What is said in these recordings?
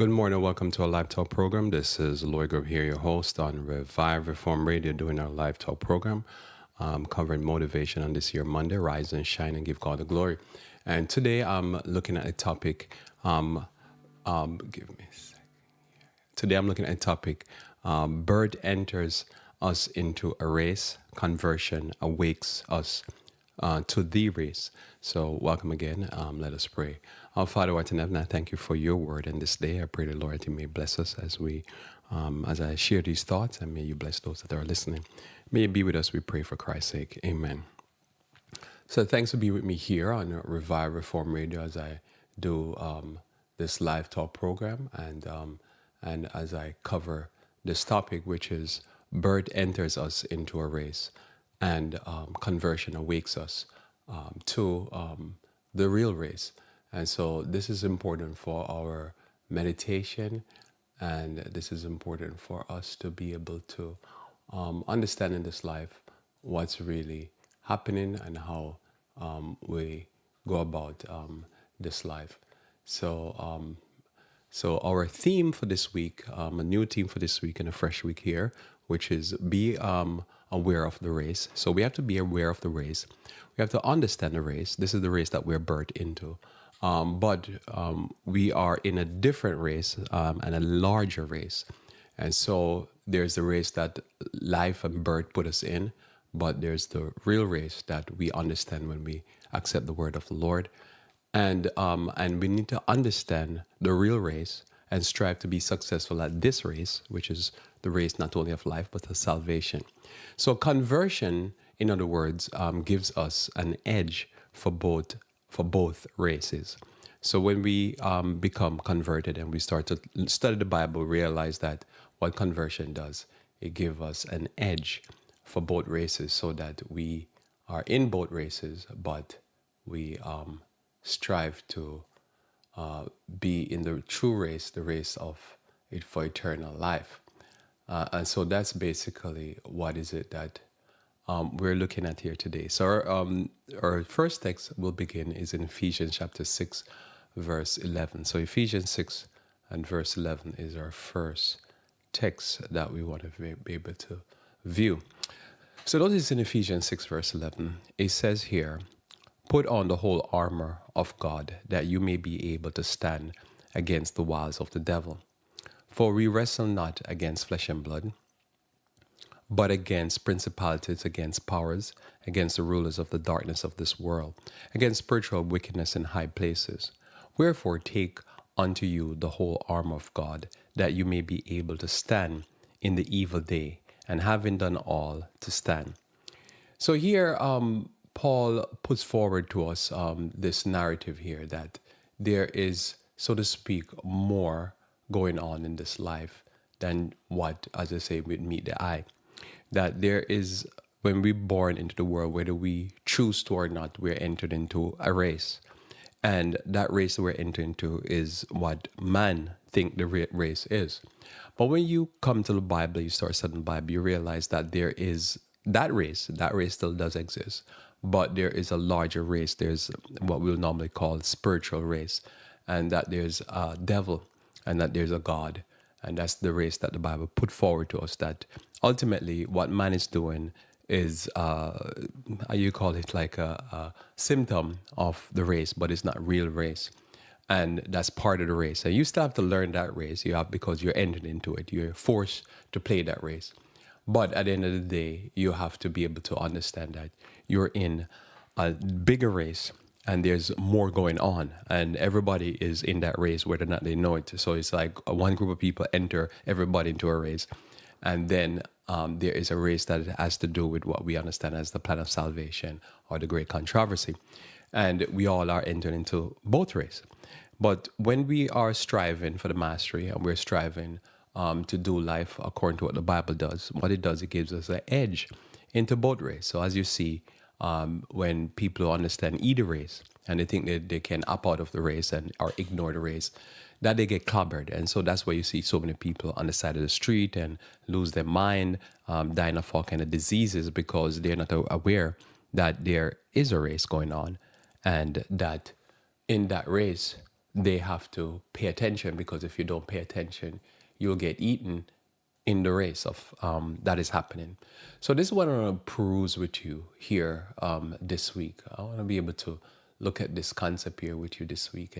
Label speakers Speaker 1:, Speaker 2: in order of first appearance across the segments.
Speaker 1: Good morning. Welcome to our live talk program. This is Lloyd Grubb here, your host on Revive Reform Radio, doing our live talk program, covering motivation on this year Monday, Rise and Shine and Give God the Glory. And today I'm looking at a topic. Give me a second. Today I'm looking at a topic. Birth enters us into a race. Conversion awakes us to the race. So welcome again. Let us pray. Our Father, who art in heaven, I thank you for your word. And this day I pray the Lord, you may bless us as I share these thoughts, and may you bless those that are listening. May you be with us, we pray, for Christ's sake. Amen. So thanks for being with me here on Revive Reform Radio as I do this live talk program and as I cover this topic, which is birth enters us into a race and conversion awakes us to the real race. And so this is important for our meditation, and this is important for us to be able to understand in this life what's really happening and how we go about this life. So our theme for this week, a new theme for this week and a fresh week here, which is be aware of the race. So we have to be aware of the race. We have to understand the race. This is the race that we're birthed into. But we are in a different race and a larger race. And so there's the race that life and birth put us in, but there's the real race that we understand when we accept the word of the Lord. And we need to understand the real race and strive to be successful at this race, which is the race not only of life, but of salvation. So conversion, in other words, gives us an edge for both races. So when we become converted and we start to study the Bible, realize that what conversion does, it gives us an edge for both races so that we are in both races, but we strive to be in the true race, the race of it for eternal life. And so that's basically what is it that we're looking at here today. So our first text will begin is in Ephesians chapter 6, verse 11. So Ephesians 6 and verse 11 is our first text that we want to be able to view. So notice in Ephesians 6, verse 11, it says here, "Put on the whole armor of God, that you may be able to stand against the wiles of the devil. For we wrestle not against flesh and blood, but against principalities, against powers, against the rulers of the darkness of this world, against spiritual wickedness in high places. Wherefore take unto you the whole armor of God, that you may be able to stand in the evil day, and having done all, to stand." So here, Paul puts forward to us this narrative here that there is, so to speak, more going on in this life than what, as I say, would meet the eye. That there is, when we're born into the world, whether we choose to or not, we're entered into a race. And that race that we're entered into is what man think the race is. But when you come to the Bible, you start studying the Bible, you realize that there is that race still does exist. But there is a larger race. There's what we'll normally call spiritual race. And that there's a devil and that there's a God. And that's the race that the Bible put forward to us, that ultimately what man is doing is, you call it like a symptom of the race, but it's not real race. And that's part of the race. And you still have to learn that race. You have, because you're entered into it. You're forced to play that race. But at the end of the day, you have to be able to understand that you're in a bigger race and there's more going on. And everybody is in that race, whether or not they know it. So it's like one group of people enter everybody into a race. And then there is a race that has to do with what we understand as the plan of salvation or the great controversy. And we all are entered into both races. But when we are striving for the mastery and we're striving to do life according to what the Bible does, what it does, it gives us an edge into both races. So as you see, when people understand either race and they think that they can opt out of the race and or ignore the race, that they get clobbered. And so that's why you see so many people on the side of the street and lose their mind, dying of all kind of diseases, because they're not aware that there is a race going on and that in that race, they have to pay attention, because if you don't pay attention, you'll get eaten in the race of that is happening. So this is what I want to peruse with you here this week. I want to be able to look at this concept here with you this week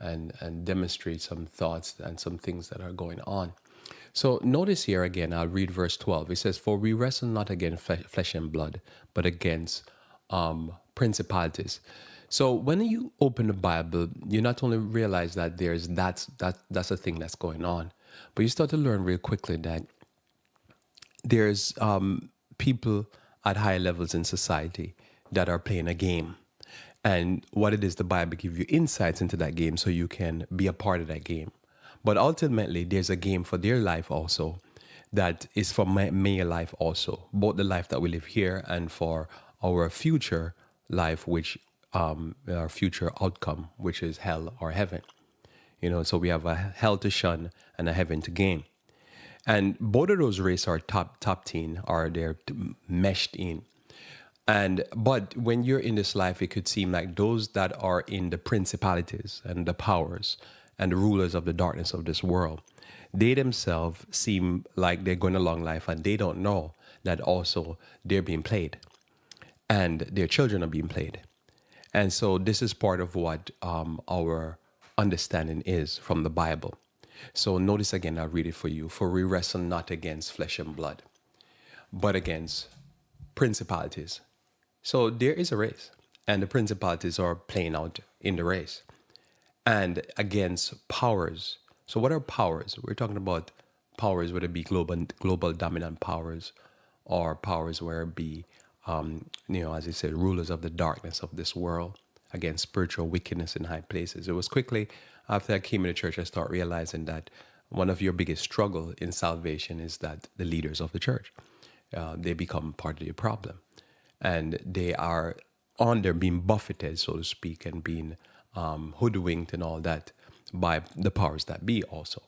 Speaker 1: and demonstrate some thoughts and some things that are going on. So notice here again, I'll read verse 12. It says, "For we wrestle not against flesh and blood, but against principalities." So when you open the Bible, you not only realize that that's a thing that's going on, but you start to learn real quickly that there's people at high levels in society that are playing a game. And what it is, the Bible gives you insights into that game so you can be a part of that game. But ultimately, there's a game for their life also that is for my life also, both the life that we live here and for our future life, which our future outcome, which is hell or heaven. So we have a hell to shun and a heaven to gain. And both of those races are top team, are they're meshed in. But when you're in this life, it could seem like those that are in the principalities and the powers and the rulers of the darkness of this world, they themselves seem like they're going along life, and they don't know that also they're being played and their children are being played. And so this is part of what our understanding is from the Bible. So notice again, I'll read it for you. "For we wrestle not against flesh and blood, but against principalities." So there is a race, and the principalities are playing out in the race. And against powers. So what are powers? We're talking about powers, whether it be global dominant powers, or powers where it be, as I said, rulers of the darkness of this world, against spiritual wickedness in high places. It was quickly after I came into church, I started realizing that one of your biggest struggle in salvation is that the leaders of the church, they become part of your problem. And they are they're being buffeted, so to speak, and being hoodwinked and all that by the powers that be also.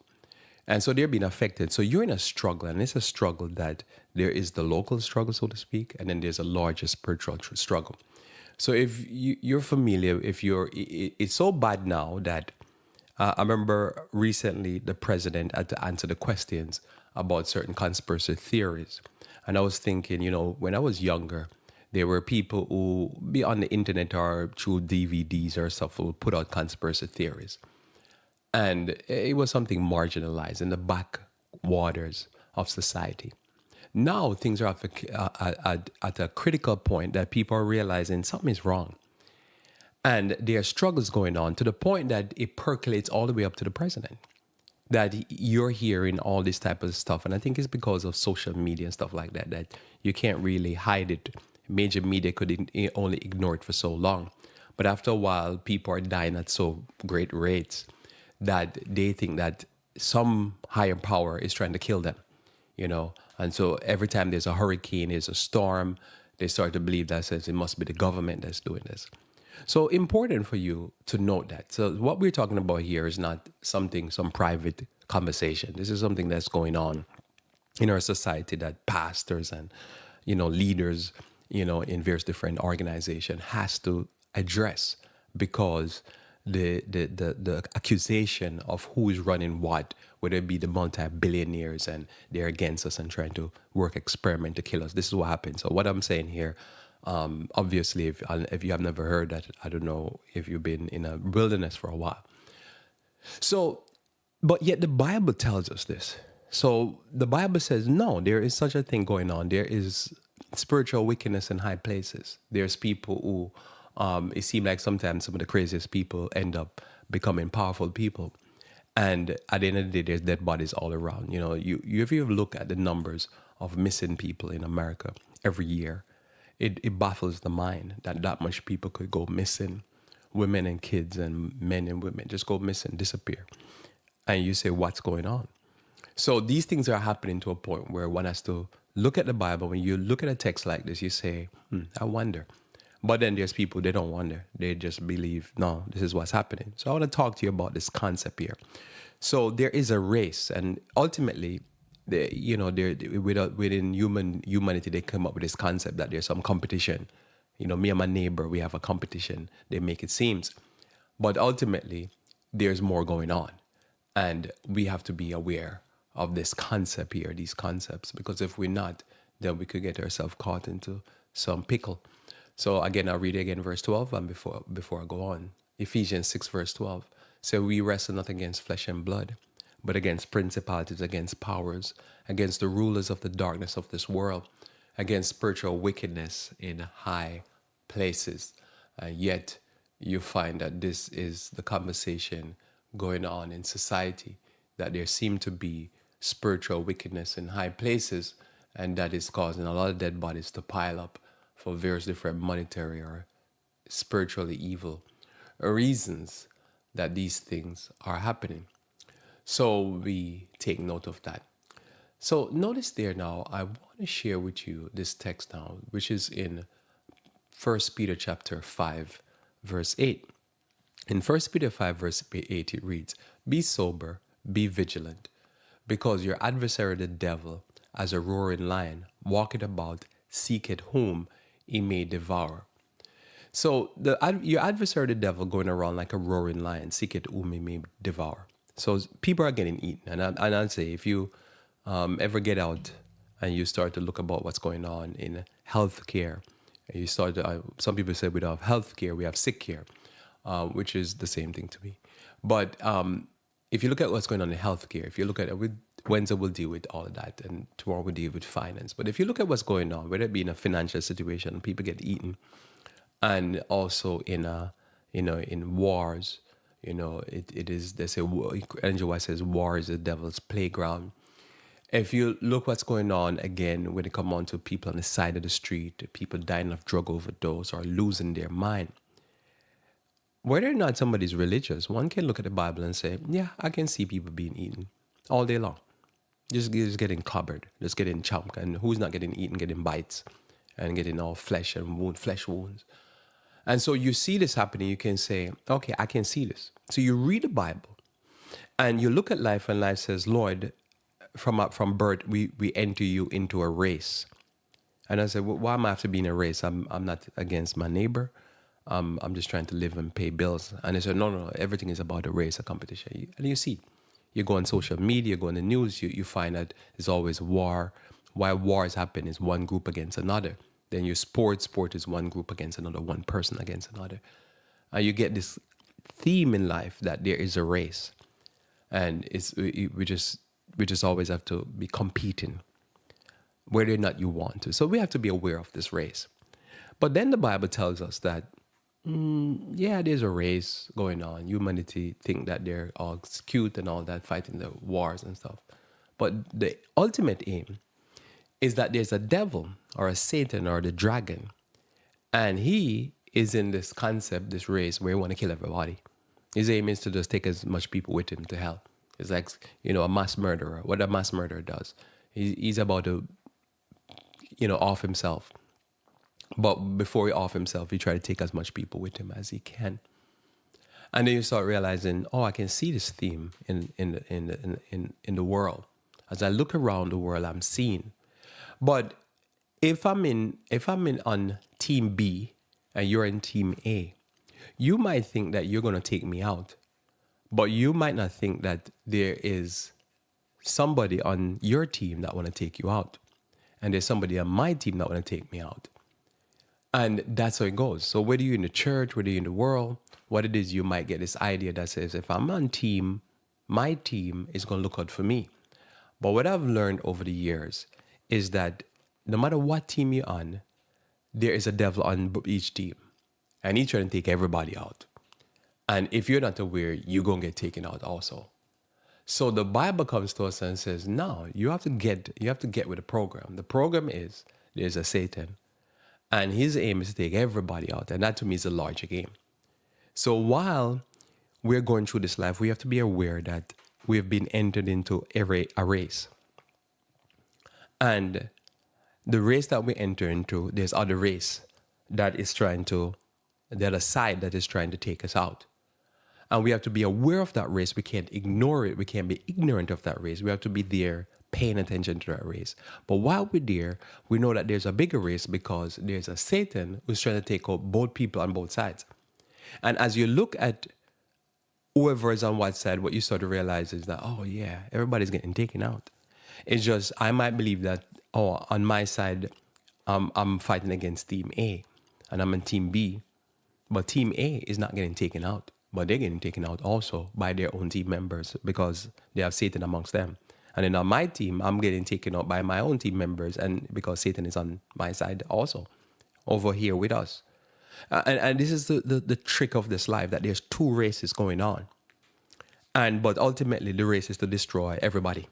Speaker 1: And so they're being affected. So you're in a struggle, and it's a struggle that there is the local struggle, so to speak, and then there's a larger spiritual struggle. So if you're familiar, it's so bad now that I remember recently the president had to answer the questions about certain conspiracy theories. And I was thinking, when I was younger, there were people who be on the internet or through DVDs or stuff who put out conspiracy theories. And it was something marginalized in the backwaters of society. Now things are at a critical point that people are realizing something is wrong. And there are struggles going on to the point that it percolates all the way up to the president. That you're hearing all this type of stuff. And I think it's because of social media and stuff like that, that you can't really hide it. Major media could only ignore it for so long. But after a while, people are dying at so great rates that they think that some higher power is trying to kill them, And so every time there's a hurricane, there's a storm, they start to believe that says it must be the government that's doing this. So important for you to note that. So what we're talking about here is not some private conversation. This is something that's going on in our society that pastors and, leaders, in various different organizations has to address, because the accusation of who is running what, whether it be the multi-billionaires and they're against us and trying to work experiment to kill us. This is what happens. So what I'm saying here, obviously, if you have never heard that, I don't know if you've been in a wilderness for a while. So, but yet the Bible tells us this. So the Bible says, no, there is such a thing going on. There is spiritual wickedness in high places. There's people who, it seems like sometimes some of the craziest people end up becoming powerful people. And at the end of the day, there's dead bodies all around. If you look at the numbers of missing people in America every year, it baffles the mind that much people could go missing. Women and kids and men and women just go missing, disappear. And you say, what's going on? So these things are happening to a point where one has to look at the Bible. When you look at a text like this, you say, I wonder. But then there's people, they don't wonder. They just believe, no, this is what's happening. So I want to talk to you about this concept here. So there is a race, and ultimately, within humanity, they come up with this concept that there's some competition. Me and my neighbor, we have a competition. They make it seems. But ultimately, there's more going on. And we have to be aware of this concept here, these concepts, because if we're not, then we could get ourselves caught into some pickle. So again, I'll read again verse 12 and before I go on. Ephesians 6 verse 12. So we wrestle not against flesh and blood, but against principalities, against powers, against the rulers of the darkness of this world, against spiritual wickedness in high places. Yet you find that this is the conversation going on in society, that there seem to be spiritual wickedness in high places, and that is causing a lot of dead bodies to pile up for various different monetary or spiritually evil reasons that these things are happening. So we take note of that. So notice there now, I want to share with you this text now, which is in 1 Peter chapter 5, verse 8. In 1 Peter 5, verse 8, it reads, "Be sober, be vigilant, because your adversary the devil, as a roaring lion, walketh about, seeketh whom he may devour." So your adversary the devil going around like a roaring lion, seeketh whom he may devour. So people are getting eaten. And I'd say if you ever get out and you start to look about what's going on in healthcare, and you start to, some people say we don't have healthcare, we have sick care, which is the same thing to me. But if you look at what's going on in healthcare, if you look at it, Wednesday will deal with all of that, and tomorrow we'll deal with finance. But if you look at what's going on, whether it be in a financial situation, people get eaten, and also in in wars, it is, they say, Andrew White says, war is the devil's playground. If you look what's going on again when it comes on to people on the side of the street, people dying of drug overdose or losing their mind, whether or not somebody's religious, one can look at the Bible and say, yeah, I can see people being eaten all day long. Just getting clobbered, just getting chomped. And who's not getting eaten, getting bites and getting all flesh wounds. And so you see this happening, you can say, okay, I can see this. So you read the Bible and you look at life, and life says, Lord, from birth, we enter you into a race. And I said, well, why am I have to be in a race? I'm not against my neighbor. I'm just trying to live and pay bills. And they said, no, everything is about a race, a competition. And you see, you go on social media, you go on the news, you find that there's always war. Why wars happen is one group against another. Then your sport is one group against another, one person against another. And you get this theme in life that there is a race. And we just always have to be competing, whether or not you want to. So we have to be aware of this race. But then the Bible tells us that, yeah, there's a race going on. Humanity think that they're all cute and all that, fighting the wars and stuff. But the ultimate aim is that there's a devil or a Satan or the dragon, and he is in this concept, this race where he want to kill everybody. His aim is to just take as much people with him to hell. It's like, a mass murderer. What a mass murderer does, he's about to, off himself. But before he off himself, he try to take as much people with him as he can. And then you start realizing, I can see this theme in the world. As I look around the world, I'm seeing. But if I'm in on team B and you're in team A, you might think that you're going to take me out, but you might not think that there is somebody on your team that want to take you out, and there's somebody on my team that want to take me out. And that's how it goes. So whether you're in the church, whether you're in the world, what it is, you might get this idea that says, if I'm on team, my team is going to look out for me. But what I've learned over the years is that no matter what team you're on, there is a devil on each team. And he's trying to take everybody out. And if you're not aware, you're going to get taken out also. So the Bible comes to us and says, no, you have to get with the program. The program is, there's a Satan. And his aim is to take everybody out. And that to me is a larger game. So while we're going through this life, we have to be aware that we've been entered into a race. And the race that we enter into, there's other race that is the other side that is trying to take us out. And we have to be aware of that race. We can't ignore it. We can't be ignorant of that race. We have to be there paying attention to that race. But while we're there, we know that there's a bigger race because there's a Satan who's trying to take out both people on both sides. And as you look at whoever is on what side, what you start to realize is that, oh yeah, everybody's getting taken out. It's just, I might believe that, oh, on my side, I'm fighting against team A and I'm in team B, but team A is not getting taken out, but they're getting taken out also by their own team members because they have Satan amongst them. And then on my team, I'm getting taken out by my own team members, and because Satan is on my side also, over here with us. And this is the trick of this life, that there's two races going on. But ultimately the race is to destroy everybody.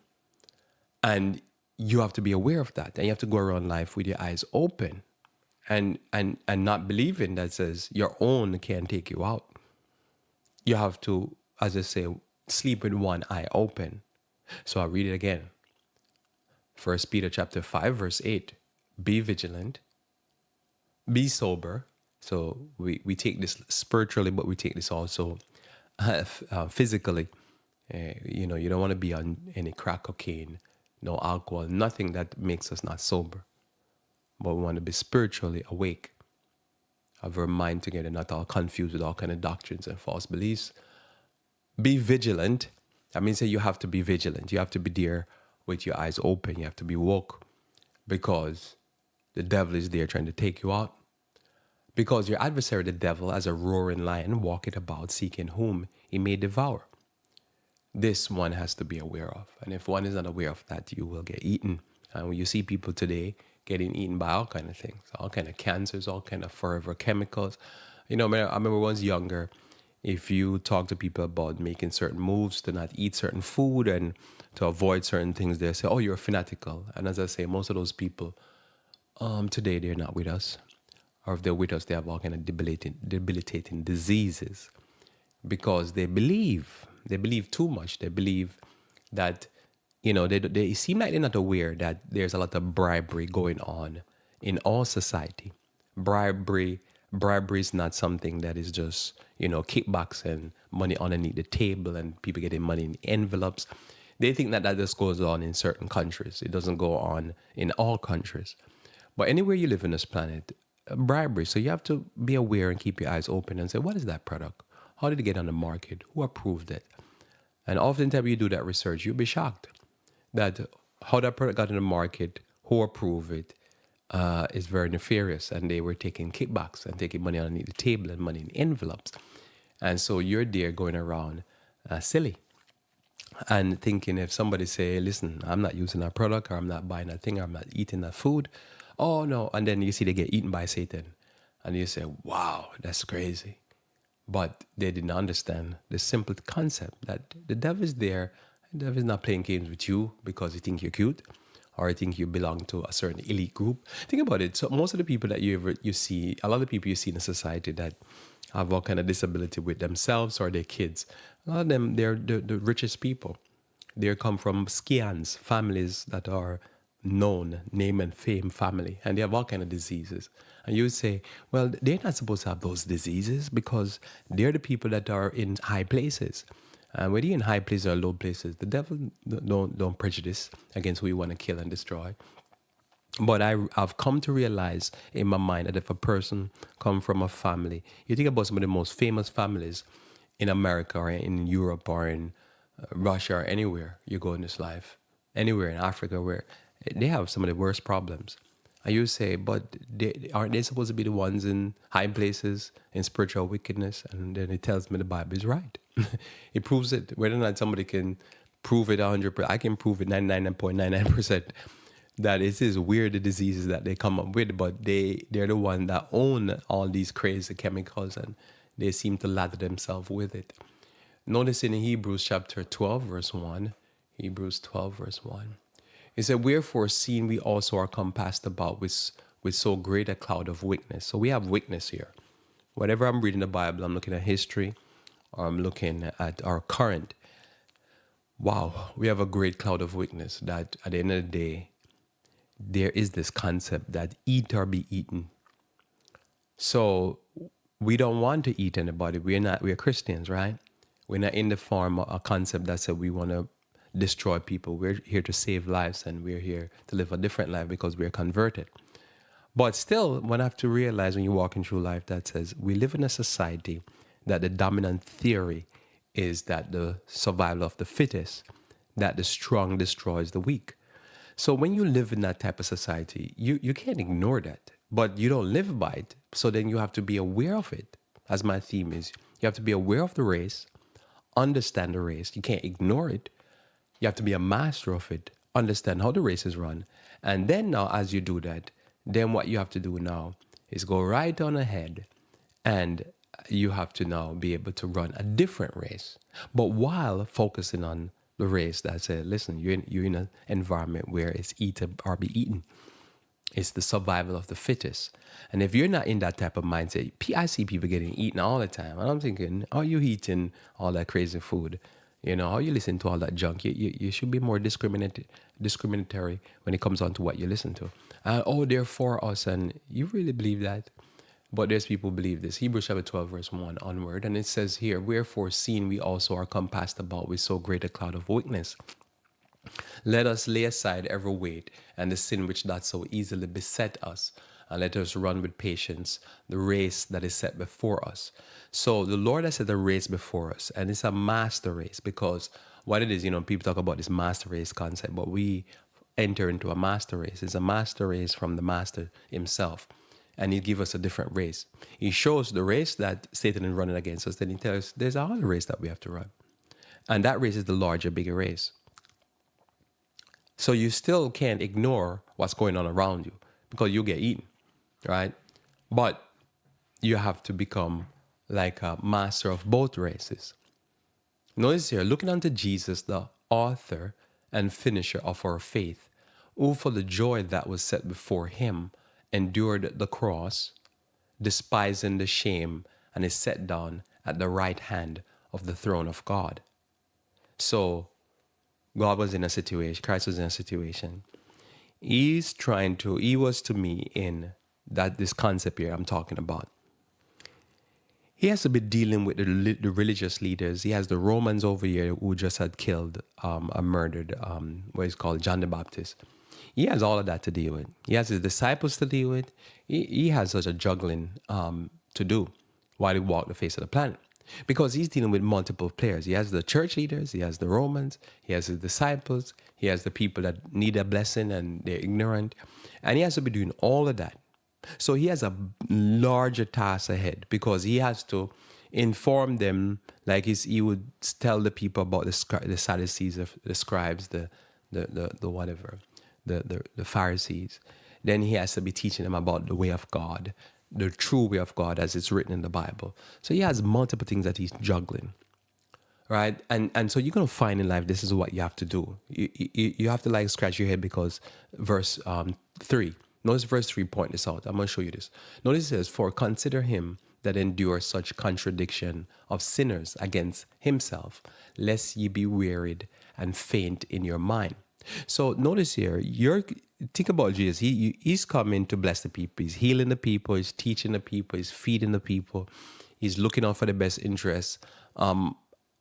Speaker 1: And you have to be aware of that. And you have to go around life with your eyes open and not believing that says your own can take you out. You have to, as I say, sleep with one eye open. So I'll read it again. 1 Peter chapter 5, verse 8. Be vigilant, be sober. So we take this spiritually, but we take this also physically. You don't want to be on any crack cocaine, no alcohol, nothing that makes us not sober. But we want to be spiritually awake, have our mind together, not all confused with all kind of doctrines and false beliefs. Be vigilant. That means that you have to be vigilant. You have to be there with your eyes open. You have to be woke, because the devil is there trying to take you out. Because your adversary, the devil, as a roaring lion, walketh about, seeking whom he may devour. This one has to be aware of. And if one is not aware of that, you will get eaten. And when you see people today getting eaten by all kind of things, all kind of cancers, all kind of forever chemicals. I remember when I was younger, if you talk to people about making certain moves to not eat certain food and to avoid certain things, they say, oh, you're fanatical. And as I say, most of those people, today they're not with us. Or if they're with us, they have all kind of debilitating diseases, because they believe too much. They believe that, they seem like they're not aware that there's a lot of bribery going on in all society. Bribery is not something that is just, kickbacks and money underneath the table and people getting money in envelopes. They think that just goes on in certain countries. It doesn't go on in all countries. But anywhere you live on this planet, bribery. So you have to be aware and keep your eyes open and say, what is that product? How did it get on the market? Who approved it? And oftentimes you do that research, you'll be shocked that how that product got on the market, who approved it, is very nefarious. And they were taking kickbacks and taking money underneath the table and money in envelopes. And so you're there going around silly and thinking, if somebody say, listen, I'm not using that product, or I'm not buying that thing, or I'm not eating that food, oh no, and then you see they get eaten by Satan. And you say, wow, that's crazy. But they didn't understand the simple concept that the devil is there. The devil is not playing games with you because he think you're cute, or he think you belong to a certain elite group. Think about it. So most of the people that you see, a lot of people you see in a society that have all kind of disability with themselves or their kids, a lot of them, they're the richest people. They come from skians, families that are known, name and fame family, and they have all kind of diseases. And you would say, well, they're not supposed to have those diseases because they're the people that are in high places. And whether you're in high places or low places, the devil don't prejudice against who you want to kill and destroy. But I've come to realize in my mind that if a person come from a family, you think about some of the most famous families in America or in Europe or in Russia or anywhere you go in this life, anywhere in Africa, where they have some of the worst problems. And you say, but aren't they supposed to be the ones in high places in spiritual wickedness? And then it tells me the Bible is right. It proves it. Whether or not somebody can prove it 100%, I can prove it 99.99% that it is weird, the diseases that they come up with, but they're the one that own all these crazy chemicals, and they seem to lather themselves with it. Notice in Hebrews chapter 12, verse 1, Hebrews 12, verse 1. It said, wherefore, seeing we also are compassed about with so great a cloud of witness. So we have witness here. Whenever I'm reading the Bible, I'm looking at history, or I'm looking at our current. Wow, we have a great cloud of witness that at the end of the day, there is this concept that eat or be eaten. So we don't want to eat anybody. We're Christians, right? We're not in the form of a concept that said we want to destroy people. We're here to save lives, and we're here to live a different life because we're converted. But still, one have to realize when you're walking through life that says we live in a society that the dominant theory is that the survival of the fittest, that the strong destroys the weak. So when you live in that type of society, you can't ignore that, but you don't live by it. So then you have to be aware of it. As my theme is, you have to be aware of the race, understand the race. You can't ignore it. You have to be a master of it, understand how the race is run. And then now, as you do that, then what you have to do now is go right on ahead, and you have to now be able to run a different race. But while focusing on the race that said, listen, you're in an environment where it's eat or be eaten. It's the survival of the fittest. And if you're not in that type of mindset, I see people getting eaten all the time. And I'm thinking, are you eating all that crazy food? You know, how you listen to all that junk? You should be more discriminatory when it comes on to what you listen to. Oh, they're for us. And you really believe that? But there's people who believe this. Hebrews chapter 12, verse 1 onward. And it says here, wherefore, seeing we also are compassed about with so great a cloud of witness, let us lay aside every weight and the sin which doth so easily beset us, and let us run with patience the race that is set before us. So the Lord has set a race before us, and it's a master race, because what it is, people talk about this master race concept, but we enter into a master race. It's a master race from the master himself. And he gives us a different race. He shows the race that Satan is running against us. Then he tells us there's another race that we have to run. And that race is the larger, bigger race. So you still can't ignore what's going on around you, because you get eaten, right? But you have to become like a master of both races. Notice here, looking unto Jesus, the author and finisher of our faith, who for the joy that was set before him endured the cross, despising the shame, and is set down at the right hand of the throne of God. So God was in a situation, Christ was in a situation. He was to me in that this concept here I'm talking about. He has to be dealing with the religious leaders. He has the Romans over here who just had killed and murdered what is called John the Baptist. He has all of that to deal with. He has his disciples to deal with. He has such a juggling to do while he walked the face of the planet, because he's dealing with multiple players. He has the church leaders, he has the Romans, he has his disciples, he has the people that need a blessing and they're ignorant, and he has to be doing all of that. So he has a larger task ahead, because he has to inform them, like he would tell the people about the Sadducees, the scribes, the whatever, the Pharisees. Then he has to be teaching them about the way of God, the true way of God as it's written in the Bible. So he has multiple things that he's juggling, right? And so you're going to find in life, this is what you have to do. You have to like scratch your head, because verse 3, notice verse 3 point this out. I'm going to show you this. Notice it says, for consider him that endures such contradiction of sinners against himself, lest ye be wearied and faint in your mind. So notice here, think about Jesus. He's coming to bless the people. He's healing the people. He's teaching the people. He's feeding the people. He's looking out for the best interests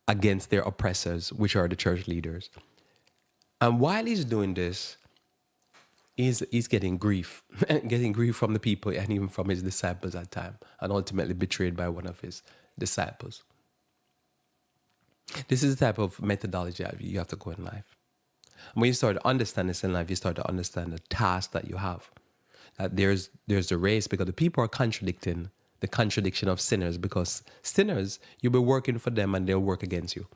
Speaker 1: against their oppressors, which are the church leaders. And while he's doing this, he's getting grief, getting grief from the people and even from his disciples at time, and ultimately betrayed by one of his disciples. This is the type of methodology that you have to go in life. When you start to understand this in life, you start to understand the task that you have. That there's a race, because the people are contradicting the contradiction of sinners, because sinners, you'll be working for them and they'll work against you,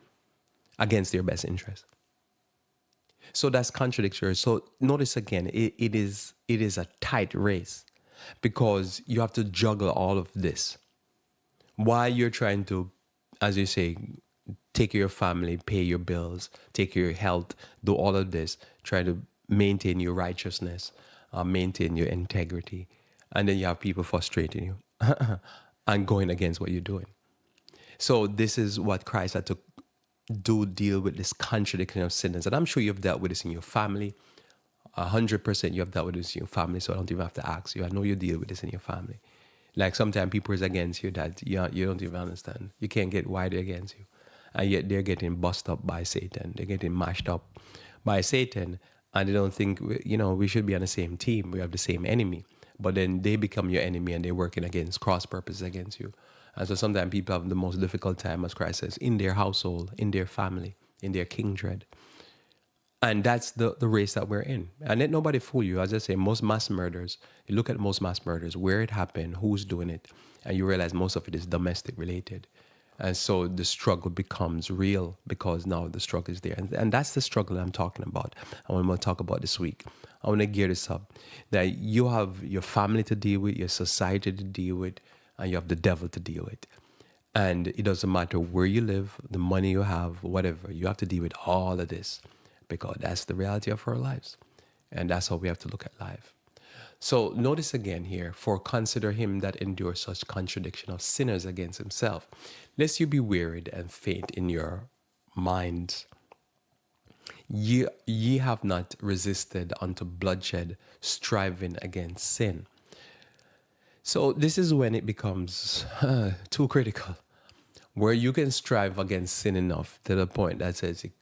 Speaker 1: against their best interest. So that's contradictory. So notice again, it is a tight race, because you have to juggle all of this while you're trying to, as you say, take care of your family, pay your bills, take care of your health, do all of this, try to maintain your righteousness, maintain your integrity. And then you have people frustrating you and going against what you're doing. So this is what Christ had to deal with, this contradiction of sinners. And I'm sure you've dealt with this in your family. 100% you have dealt with this in your family, so I don't even have to ask you. I know you deal with this in your family. Like sometimes people is against you that you don't even understand. You can't get why they're against you. And yet they're getting bust up by Satan. They're getting mashed up by Satan. And they don't think, we should be on the same team. We have the same enemy. But then they become your enemy and they're working against cross purposes against you. And so sometimes people have the most difficult time, as Christ says, in their household, in their family, in their kindred. And that's the race that we're in. And let nobody fool you. As I say, most mass murders, you look at most mass murders, where it happened, who's doing it, and you realize most of it is domestic related. And so the struggle becomes real because now the struggle is there. And that's the struggle I'm talking about. I want to talk about this week. I want to gear this up. That you have your family to deal with, your society to deal with, and you have the devil to deal with. And it doesn't matter where you live, the money you have, whatever. You have to deal with all of this because that's the reality of our lives. And that's how we have to look at life. So notice again here, for consider him that endures such contradiction of sinners against himself, lest you be wearied and faint in your minds. Ye have not resisted unto bloodshed, striving against sin. So this is when it becomes too critical, where you can strive against sin enough to the point that says it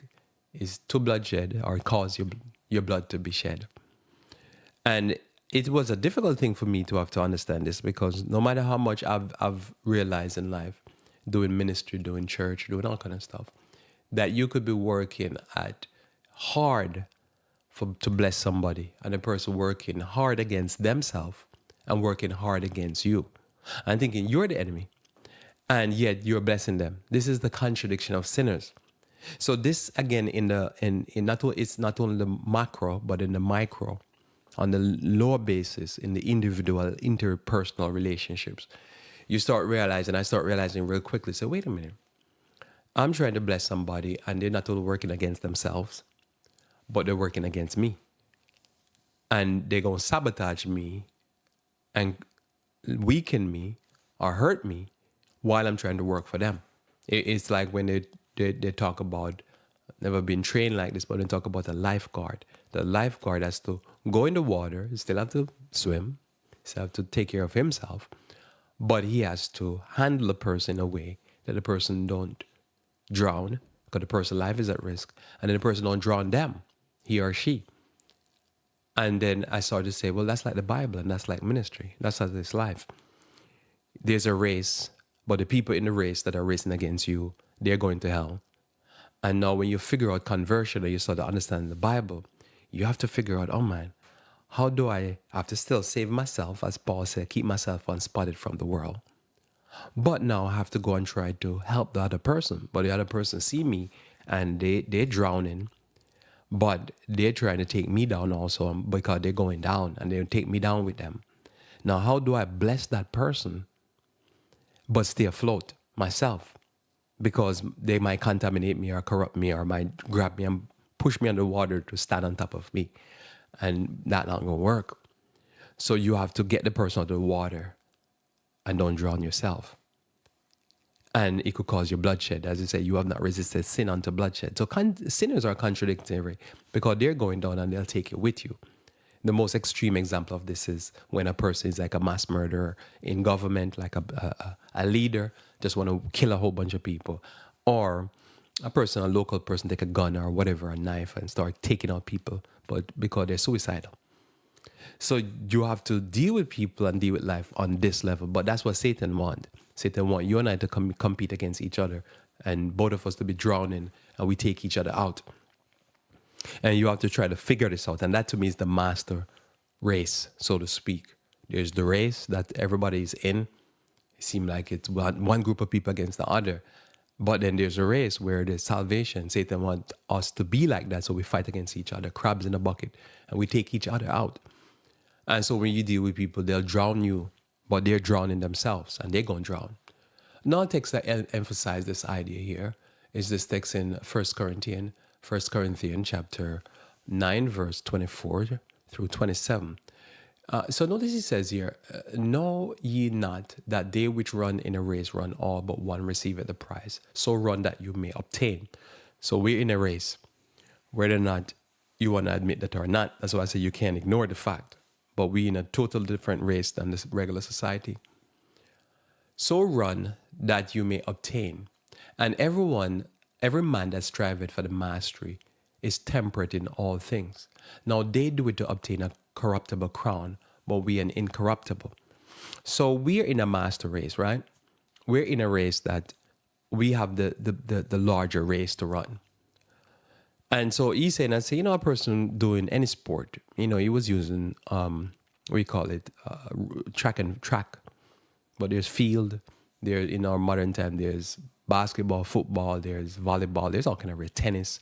Speaker 1: is to bloodshed or cause your blood to be shed. And it was a difficult thing for me to have to understand this because no matter how much I've realized in life, doing ministry, doing church, doing all kind of stuff, that you could be working at hard to bless somebody and a person working hard against themselves and working hard against you and thinking you're the enemy and yet you're blessing them. This is the contradiction of sinners. So this again it's not only the macro but in the micro, on the lower basis, in the individual interpersonal relationships, I start realizing real quickly, so wait a minute, I'm trying to bless somebody and they're not only working against themselves, but they're working against me. And they're going to sabotage me and weaken me or hurt me while I'm trying to work for them. It's like when they talk about, never been trained like this, but they talk about a lifeguard. The lifeguard has to go in the water, still have to swim, still have to take care of himself, but he has to handle the person in a way that the person don't drown, because the person's life is at risk, and then the person don't drown them, he or she. And then I started to say, well, that's like the Bible, and that's like ministry. That's how this life. There's a race, but the people in the race that are racing against you, they're going to hell. And now when you figure out conversion and you start to understand the Bible, you have to figure out, oh man, how do I have to still save myself, as Paul said, keep myself unspotted from the world. But now I have to go and try to help the other person. But the other person see me and they're drowning, but they're trying to take me down also because they're going down and they'll take me down with them. Now, how do I bless that person but stay afloat myself? Because they might contaminate me or corrupt me or might grab me and push me underwater to stand on top of me. And that's not going to work. So you have to get the person out of the water and don't drown yourself. And it could cause you bloodshed. As you say, you have not resisted sin unto bloodshed. So sinners are contradictory because they're going down and they'll take it with you. The most extreme example of this is when a person is like a mass murderer in government, like a leader, just want to kill a whole bunch of people. Or a local person, take a gun or whatever, a knife, and start taking out people, but because they're suicidal. So you have to deal with people and deal with life on this level. But that's what Satan wants. Satan wants you and I to compete against each other and both of us to be drowning and we take each other out. And you have to try to figure this out. And that to me is the master race, so to speak. There's the race that everybody's in. It seems like it's one group of people against the other. But then there's a race where there's salvation. Satan wants us to be like that, so we fight against each other, crabs in a bucket, and we take each other out. And so when you deal with people, they'll drown you, but they're drowning themselves, and they're going to drown. Another text that emphasizes this idea here is this text in 1 Corinthians chapter 9, verse 24 through 27. So notice he says here, know ye not that they which run in a race run all, but one receiveth the prize. So run that you may obtain. So we're in a race, whether or not you want to admit that or not. That's why I say you can't ignore the fact. But we're in a total different race than this regular society. So run that you may obtain. And every man that striveth for the mastery is temperate in all things. Now they do it to obtain a corruptible crown, but we an incorruptible. So we are in a master race, right? we're in a race that we have the larger race to run. And so he's saying, I say, a person doing any sport, he was using, we call it track. But there's field, there in our modern time, there's basketball, football, there's volleyball, there's all kind of race, tennis,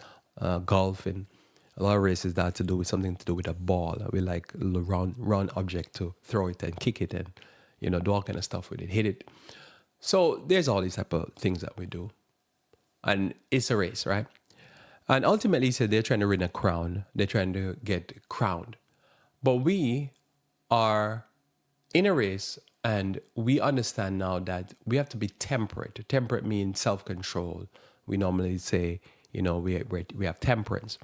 Speaker 1: golf, and a lot of races that have to do with something to do with a ball. We like a round object to throw it and kick it and, do all kind of stuff with it, hit it. So there's all these type of things that we do. And it's a race, right? And ultimately, he said they're trying to win a crown. They're trying to get crowned. But we are in a race, and we understand now that we have to be temperate. Temperate means self-control. We normally say, we have temperance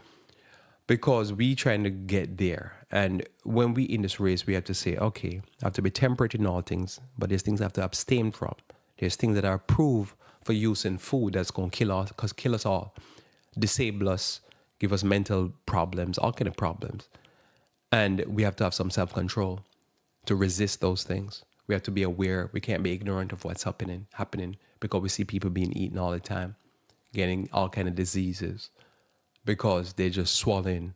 Speaker 1: because we trying to get there. And when we in this race, we have to say, okay, I have to be temperate in all things, but there's things I have to abstain from. There's things that are approved for use in food that's going to kill us all, disable us, give us mental problems, all kind of problems. And we have to have some self-control to resist those things. We have to be aware. We can't be ignorant of what's happening because we see people being eaten all the time, getting all kind of diseases because they're just swallowing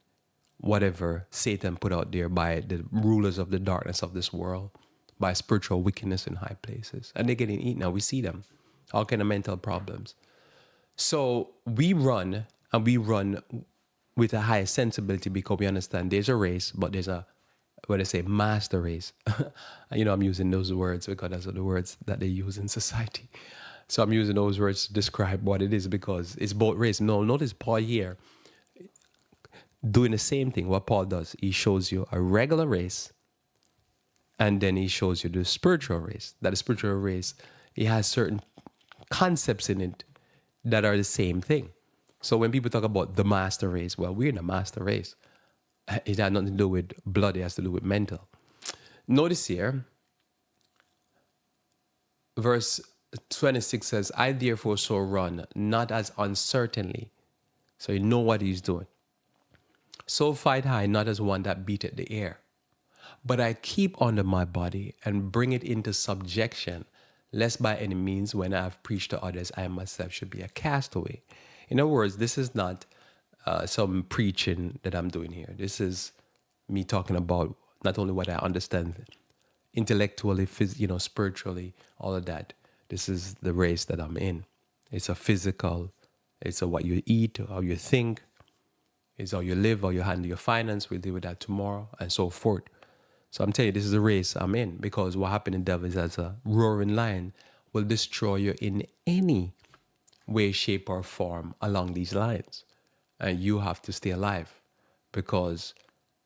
Speaker 1: whatever Satan put out there by the rulers of the darkness of this world, by spiritual wickedness in high places. And they're getting eaten now. We see them, all kind of mental problems. So we run, and we run with a higher sensibility because we understand there's a race, but there's a, what I say, master race. I'm using those words because those are the words that they use in society. So I'm using those words to describe what it is because it's both race. No, notice Paul here doing the same thing. What Paul does, he shows you a regular race, and then he shows you the spiritual race. That the spiritual race, it has certain concepts in it that are the same thing. So when people talk about the master race, well, we're in a master race. It has nothing to do with blood, it has to do with mental. Notice here, verse 26 says, I therefore so run, not as uncertainly. So you know what he's doing. So fight I, not as one that beateth the air. But I keep under my body and bring it into subjection, lest by any means, when I have preached to others, I myself should be a castaway. In other words, this is not some preaching that I'm doing here. This is me talking about not only what I understand intellectually, spiritually, all of that. This is the race that I'm in. It's a physical, it's a what you eat, how you think, it's how you live, how you handle your finance. We'll deal with that tomorrow, and so forth. So I'm telling you, this is the race I'm in, because what happened in the devil is, as a roaring lion will destroy you in any way, shape, or form along these lines. And you have to stay alive, because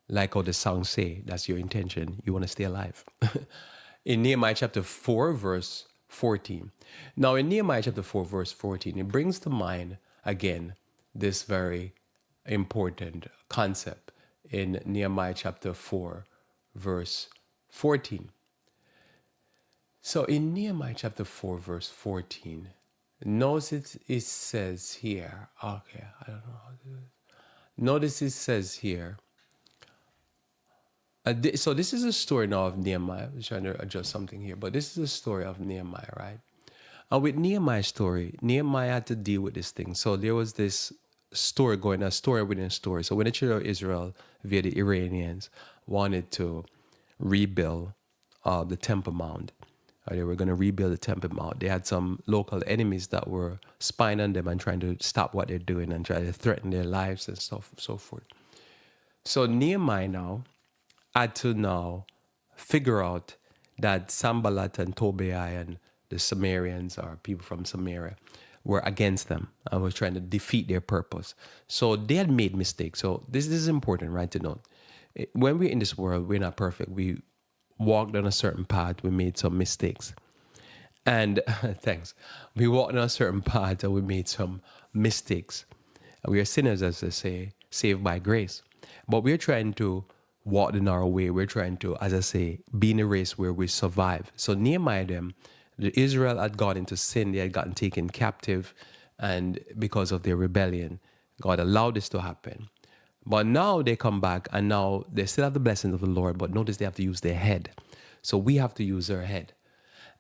Speaker 1: like how the song say, that's your intention. You want to stay alive. In Nehemiah chapter 4, verse 14. Now in Nehemiah chapter 4, verse 14, it brings to mind, again, this very important concept in Nehemiah chapter 4, verse 14. So in Nehemiah chapter 4, verse 14, notice it says here, okay, I don't know how to do it. Notice it says here, so this is a story now of Nehemiah. I'm trying to adjust something here, but this is a story of Nehemiah, right? And with Nehemiah's story, Nehemiah had to deal with this thing. So there was this story going, a story within a story. So when the children of Israel, via the Iranians, wanted to rebuild the Temple Mount, they were going to rebuild the Temple Mount, they had some local enemies that were spying on them and trying to stop what they're doing and try to threaten their lives and stuff, so forth. So Nehemiah now had to now figure out that Sanballat and Tobiah and the Sumerians, or people from Samaria, were against them and were trying to defeat their purpose. So they had made mistakes. So this is important, right, to note. When we're in this world, we're not perfect. We walked on a certain path. We made some mistakes. And thanks. We walked on a certain path and we made some mistakes. We are sinners, as they say, saved by grace. But we're trying to walk the narrow way. We're trying to, as I say, be in a race where we survive. So Nehemiah, the Israel had gone into sin. They had gotten taken captive. And because of their rebellion, God allowed this to happen. But now they come back, and now they still have the blessings of the Lord, but notice they have to use their head. So we have to use our head.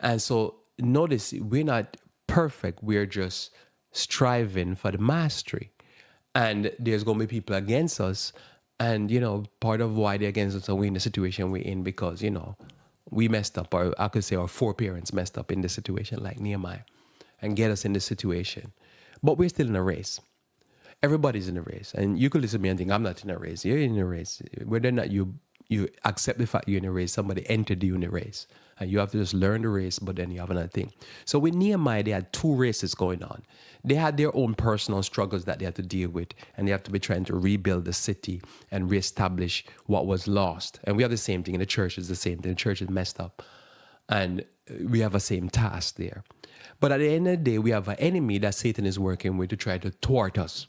Speaker 1: And so notice we're not perfect. We're just striving for the mastery. And there's going to be people against us. And, part of why they're against us are we in the situation we're in because, we messed up, or I could say our foreparents messed up in this situation, like Nehemiah, and get us in this situation. But we're still in a race. Everybody's in a race. And you could listen to me and think, I'm not in a race. You're in a race. Whether or not you accept the fact you're in a race, somebody entered you in a race. And you have to just learn the race, but then you have another thing. So with Nehemiah, they had two races going on. They had their own personal struggles that they had to deal with, and they have to be trying to rebuild the city and reestablish what was lost. And we have the same thing in the church. Is the same thing. The church is messed up, and we have the same task there. But at the end of the day, we have an enemy that Satan is working with to try to thwart us.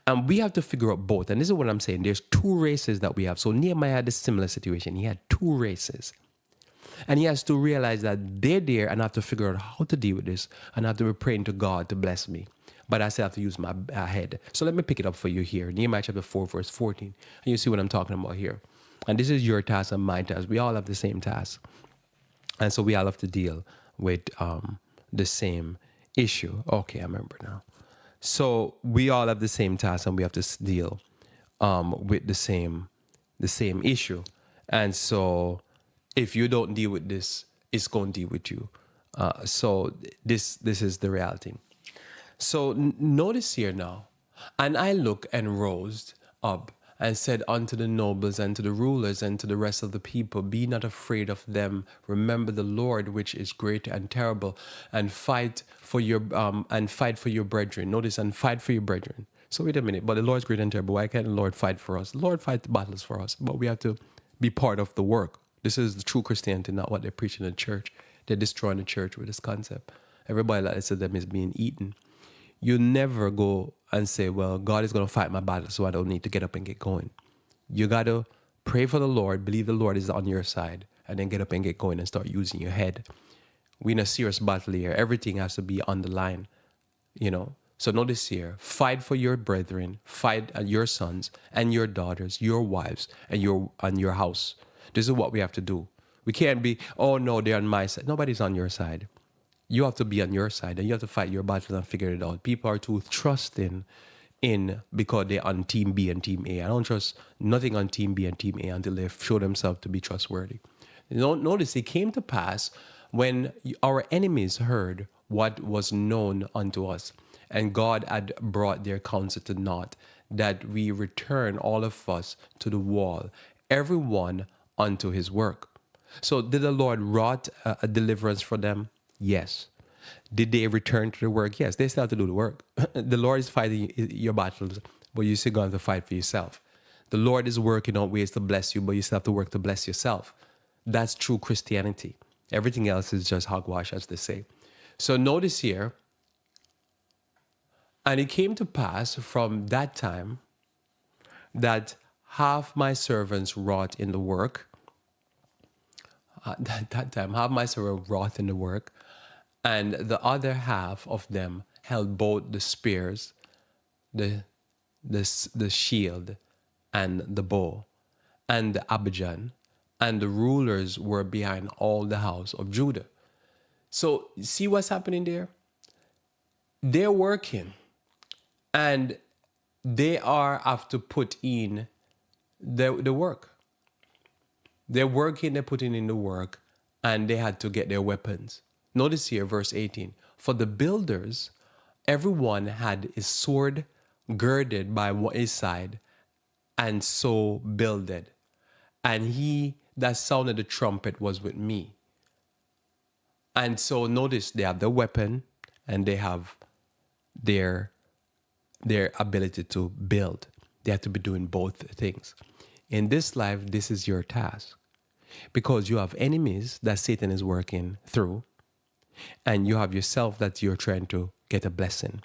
Speaker 1: And we have to figure out both. And this is what I'm saying. There's two races that we have. So Nehemiah had a similar situation. He had two races. And he has to realize that they're there and I have to figure out how to deal with this. And I have to be praying to God to bless me. But I still have to use my head. So let me pick it up for you here. Nehemiah chapter 4, verse 14. And you see what I'm talking about here. And this is your task and my task. We all have the same task. And so we all have to deal with the same issue. Okay, I remember now. So we all have the same task and we have to deal with the same issue. And so if you don't deal with this, it's going to deal with you. So this is the reality. So notice here now, and I looked and rose up and said unto the nobles and to the rulers and to the rest of the people, be not afraid of them. Remember the Lord, which is great and terrible, and fight for your brethren. Notice, and fight for your brethren. So wait a minute, but the Lord's great and terrible. Why can't the Lord fight for us? The Lord fights the battles for us, but we have to be part of the work. This is the true Christianity, not what they're preaching in the church. They're destroying the church with this concept. Everybody that says them is being eaten. You never go and say, well, God is going to fight my battle, so I don't need to get up and get going. You got to pray for the Lord, believe the Lord is on your side, and then get up and get going and start using your head. We're in a serious battle here. Everything has to be on the line, So notice here, fight for your brethren, fight your sons and your daughters, your wives, and your house. This is what we have to do. We can't be, oh no, they're on my side. Nobody's on your side. You have to be on your side and you have to fight your battles and figure it out. People are too trusting in because they're on team B and team A. I don't trust nothing on team B and team A until they show themselves to be trustworthy. Notice it came to pass when our enemies heard what was known unto us, and God had brought their counsel to naught, that we return all of us to the wall, everyone unto his work. So did the Lord wrought a deliverance for them? Yes. Did they return to the work? Yes, they still have to do the work. The Lord is fighting your battles, but you still going to fight for yourself. The Lord is working on ways to bless you, but you still have to work to bless yourself. That's true Christianity. Everything else is just hogwash, as they say. So notice here, and it came to pass from that time that half my servants wrought in the work. That time, half my servants wrought in the work, and the other half of them held both the spears, the shield, and the bow, and the abajon, and the rulers were behind all the house of Judah. So see what's happening there? They're working, and they have to put in the work. They're working, they're putting in the work, and they had to get their weapons. Notice here, verse 18. For the builders, everyone had his sword girded by his side, and so builded. And he that sounded the trumpet was with me. And so notice they have the weapon, and they have their ability to build. They have to be doing both things. In this life, this is your task, because you have enemies that Satan is working through, and you have yourself that you're trying to get a blessing.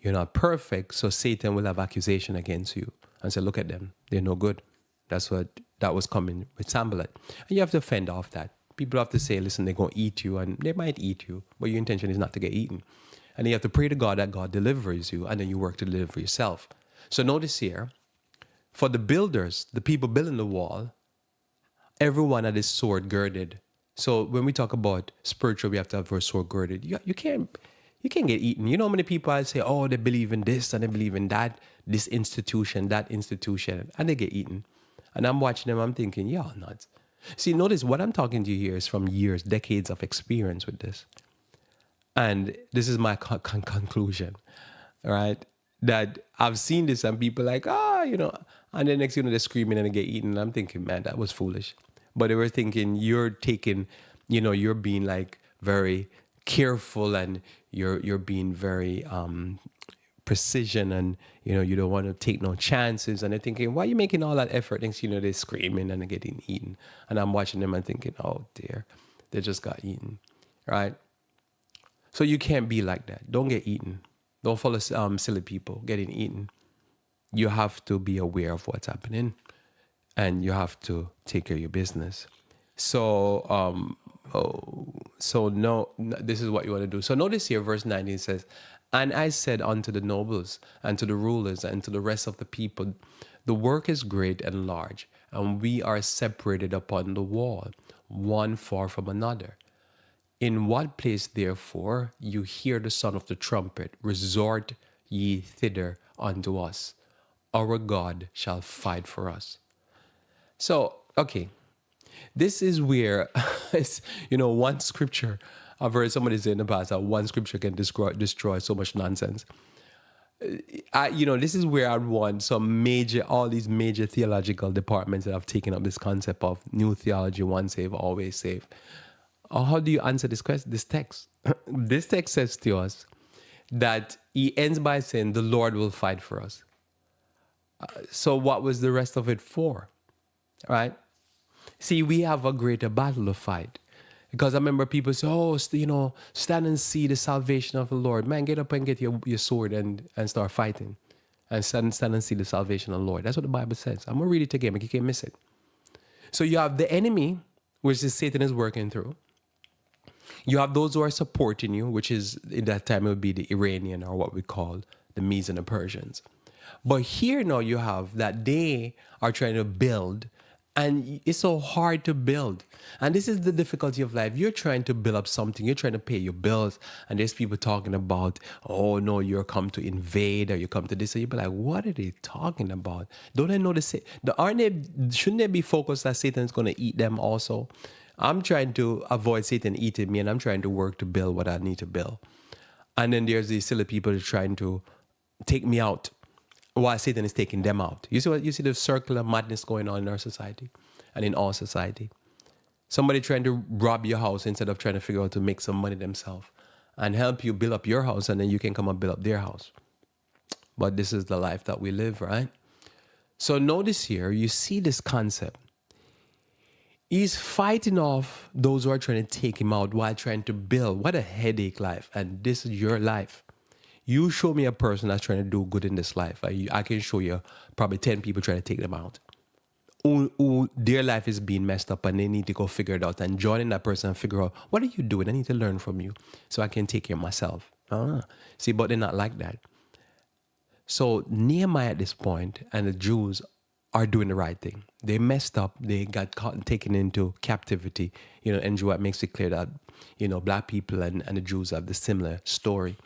Speaker 1: You're not perfect, so Satan will have accusation against you and say, look at them, they're no good. That's what that was coming with Sanballat. And you have to fend off that. People have to say, listen, they're going to eat you, and they might eat you, but your intention is not to get eaten. And you have to pray to God that God delivers you, and then you work to deliver yourself. So notice here, for the builders, the people building the wall, everyone had his sword girded So when we talk about spiritual, we have to have our sword girded. You can't get eaten. You know how many people I say, oh, they believe in this and they believe in that, this institution, that institution, and they get eaten. And I'm watching them, I'm thinking, y'all nuts. See, notice what I'm talking to you here is from years, decades of experience with this. And this is my conclusion, right? That I've seen this and people like, and then next they're screaming and they get eaten. And I'm thinking, man, that was foolish. But they were thinking you're taking, you're being like very careful and you're being very precision and, you don't want to take no chances. And they're thinking, why are you making all that effort? Next they're screaming and they're getting eaten. And I'm watching them and thinking, oh dear, they just got eaten, right? So you can't be like that. Don't get eaten. Don't follow silly people getting eaten. You have to be aware of what's happening, and you have to take care of your business. So, this is what you want to do. So notice here, verse 19 says, "And I said unto the nobles and to the rulers and to the rest of the people, the work is great and large, and we are separated upon the wall, one far from another. In what place, therefore, you hear the sound of the trumpet, resort ye thither unto us. Our God shall fight for us." So, okay, this is where, one scripture, I've heard somebody say in the past that one scripture can destroy so much nonsense. This is where I'd want all these major theological departments that have taken up this concept of new theology, once saved, always saved. How do you answer this question? This text. This text says to us that he ends by saying, the Lord will fight for us. So what was the rest of it for? Right? See, we have a greater battle to fight. Because I remember people say, stand and see the salvation of the Lord. Man, get up and get your sword and start fighting. And stand and see the salvation of the Lord. That's what the Bible says. I'm going to read it again, but you can't miss it. So you have the enemy, which is Satan is working through. You have those who are supporting you, which is, in that time, it would be the Iranian, or what we call the Medes and the Persians. But here now you have that they are trying to build, and it's so hard to build. And this is the difficulty of life. You're trying to build up something. You're trying to pay your bills, and there's people talking about, oh no, you're come to invade, or you come to this. And you'll be like, what are they talking about? Don't they know shouldn't they be focused that Satan's going to eat them also? I'm trying to avoid Satan eating me, and I'm trying to work to build what I need to build. And then there's these silly people that are trying to take me out while Satan is taking them out. You see the circular madness going on in our society and in all society. Somebody trying to rob your house instead of trying to figure out to make some money themselves and help you build up your house, and then you can come and build up their house. But this is the life that we live, right? So notice here, you see this concept. He's fighting off those who are trying to take him out while trying to build. What a headache life. And this is your life. You show me a person that's trying to do good in this life. I can show you probably 10 people trying to take them out. Who their life is being messed up and they need to go figure it out, and joining that person and figure out, what are you doing? I need to learn from you so I can take care of myself. See, but they're not like that. So Nehemiah at this point and the Jews are doing the right thing. They messed up. They got caught and taken into captivity. And what makes it clear that, black people and the Jews have the similar story.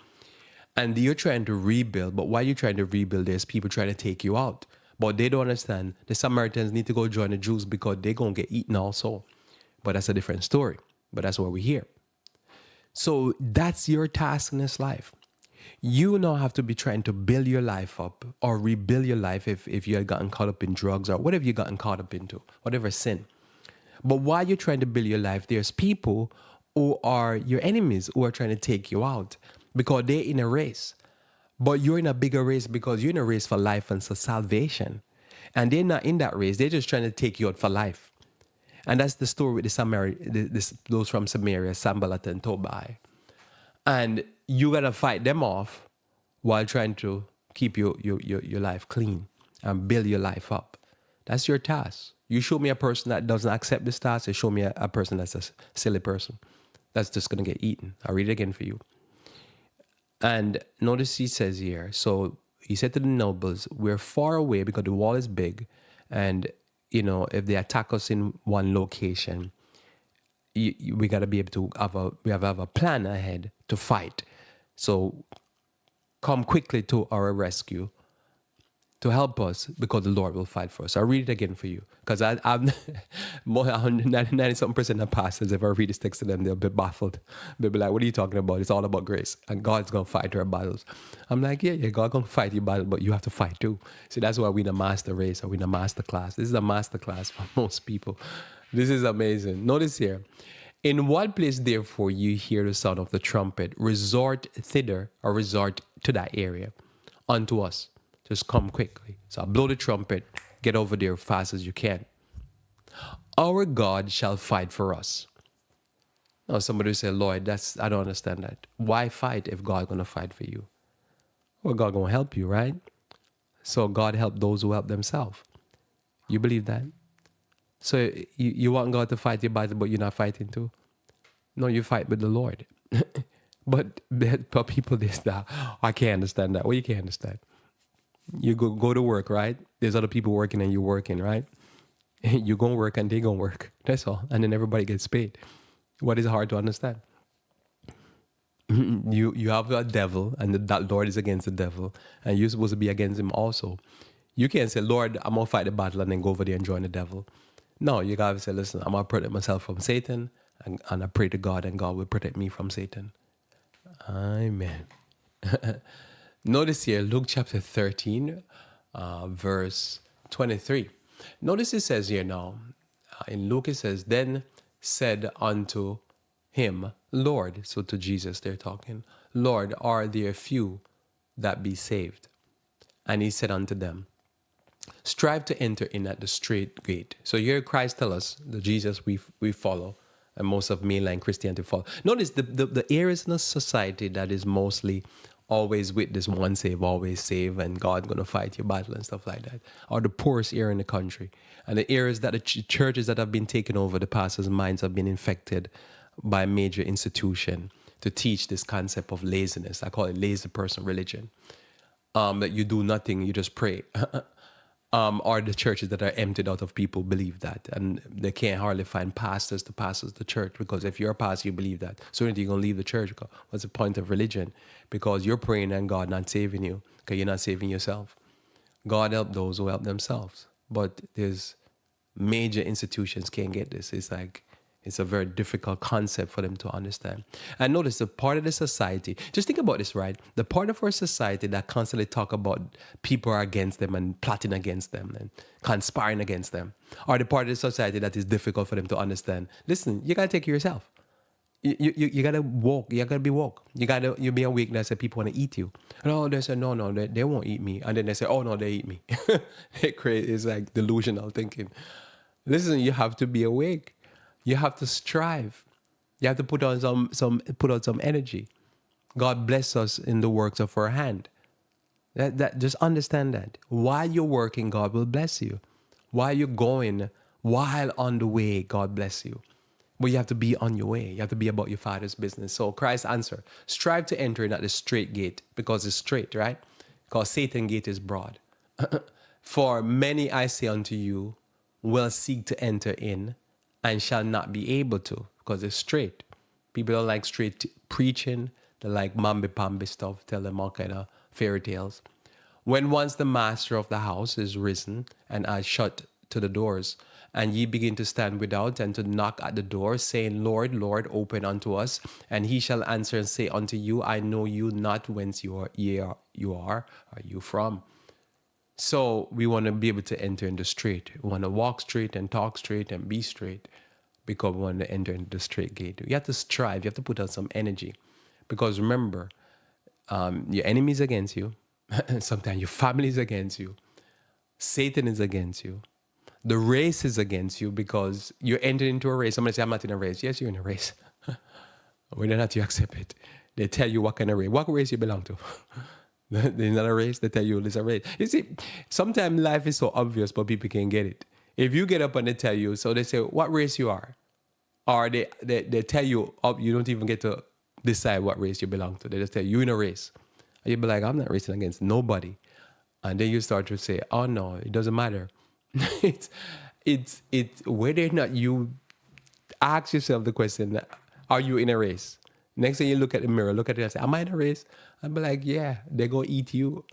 Speaker 1: And you're trying to rebuild, but while you're trying to rebuild, there's people trying to take you out. But they don't understand. The Samaritans need to go join the Jews because they're going to get eaten also. But that's a different story. But that's what we're here. So that's your task in this life. You now have to be trying to build your life up or rebuild your life if you had gotten caught up in drugs or whatever you gotten caught up into, whatever sin. But while you're trying to build your life, there's people who are your enemies who are trying to take you out because they're in a race. But you're in a bigger race because you're in a race for life and for salvation. And they're not in that race. They're just trying to take you out for life. And that's the story with those from Samaria, Sanballat and Tobiah. And you got to fight them off while trying to keep your life clean and build your life up. That's your task. You show me a person that doesn't accept this task, you show me a person that's a silly person. That's just going to get eaten. I'll read it again for you. And notice he says here, so he said to the nobles, we're far away because the wall is big. And, if they attack us in one location, we got to be able to have a plan ahead to fight. So come quickly to our rescue to help us, because the Lord will fight for us. I'll read it again for you, because I'm more than 90-something% of pastors, if I read this text to them, they'll be baffled. They'll be like, what are you talking about? It's all about grace, and God's going to fight our battles. I'm like, yeah, God going to fight your battle, but you have to fight too. See, that's why we're in a master race, or we're in a master class. This is a master class for most people. This is amazing. Notice here, in what place, therefore, you hear the sound of the trumpet, resort thither, or resort to that area unto us. Just come quickly. So I blow the trumpet, get over there fast as you can. Our God shall fight for us. Now somebody will say, Lloyd, I don't understand that. Why fight if God's going to fight for you? Well, God going to help you, right? So God help those who help themselves. You believe that? So you want God to fight your battle, but you're not fighting too? No, you fight with the Lord. But people, I can't understand that. Well, you can't understand. You go to work, right? There's other people working and you're working, right? You're going to work and they're going to work. That's all. And then everybody gets paid. What is hard to understand? You have a devil, and that Lord is against the devil, and you're supposed to be against him also. You can't say, Lord, I'm going to fight the battle and then go over there and join the devil. No, you got to say, listen, I'm going to protect myself from Satan, and I pray to God, and God will protect me from Satan. Amen. Notice here, Luke chapter 13, verse 23. Notice it says here now, in Luke it says, then said unto him, Lord, so to Jesus they're talking, Lord, are there few that be saved? And he said unto them, strive to enter in at the straight gate. So here Christ tell us, the Jesus we follow, and most of mainline Christianity follow. Notice the areas in a society that is mostly always with this one save, always save, and God going to fight your battle and stuff like that, are the poorest area in the country. And the areas that the churches that have been taken over, the pastors' minds have been infected by a major institution to teach this concept of laziness. I call it lazy person religion. That you do nothing, you just pray. Or the churches that are emptied out of people believe that, and they can't hardly find pastors to pastors the church, because if you're a pastor, you believe that. So you're going to leave the church. What's the point of religion? Because you're praying and God not saving you, because you're not saving yourself. God help those who help themselves. But there's major institutions can't get this. It's a very difficult concept for them to understand. And notice the part of the society, just think about this, right? The part of our society that constantly talk about people are against them and plotting against them and conspiring against them, or the part of the society that is difficult for them to understand. Listen, you got to take care of yourself. You got to walk. You got to be woke. You be awake that say people want to eat you. And they say, no, they won't eat me. And then they say, oh, no, they eat me. It's like delusional thinking. Listen, you have to be awake. You have to strive. You have to put out some energy. God bless us in the works of our hand. That just understand that. While you're working, God will bless you. While you're going, while on the way, God bless you. But you have to be on your way. You have to be about your Father's business. So Christ's answer, strive to enter in at the straight gate, because it's straight, right? Because Satan's gate is broad. For many, I say unto you, will seek to enter in, and shall not be able to, because it's straight. People don't like straight preaching. They like mamby-pamby stuff, tell them all kind of fairy tales. When once the master of the house is risen, and I shut to the doors, and ye begin to stand without, and to knock at the door, saying, Lord, Lord, open unto us. And he shall answer and say unto you, I know you not, whence you are you from? So we want to be able to enter in the straight. We want to walk straight and talk straight and be straight, because we want to enter into the straight gate. You have to strive. You have to put out some energy, because remember, your enemy is against you. Sometimes your family is against you. Satan is against you. The race is against you, because you're entering into a race. Somebody say, I'm not in a race. Yes, you're in a race. Whether or not you accept it, they tell you what kind of race. What race you belong to? There's not a race. They tell you there's a race. You see, sometimes life is so obvious, but people can't get it. If you get up and they tell you, so they say, what race you are? Or they tell you, you don't even get to decide what race you belong to. They just tell you, you're in a race. And you'll be like, I'm not racing against nobody. And then you start to say, oh no, it doesn't matter. it's whether or not you Ask yourself the question, are you in a race? Next thing you look at the mirror, look at it and say, am I in a race? I'd be like, yeah, they're going to eat you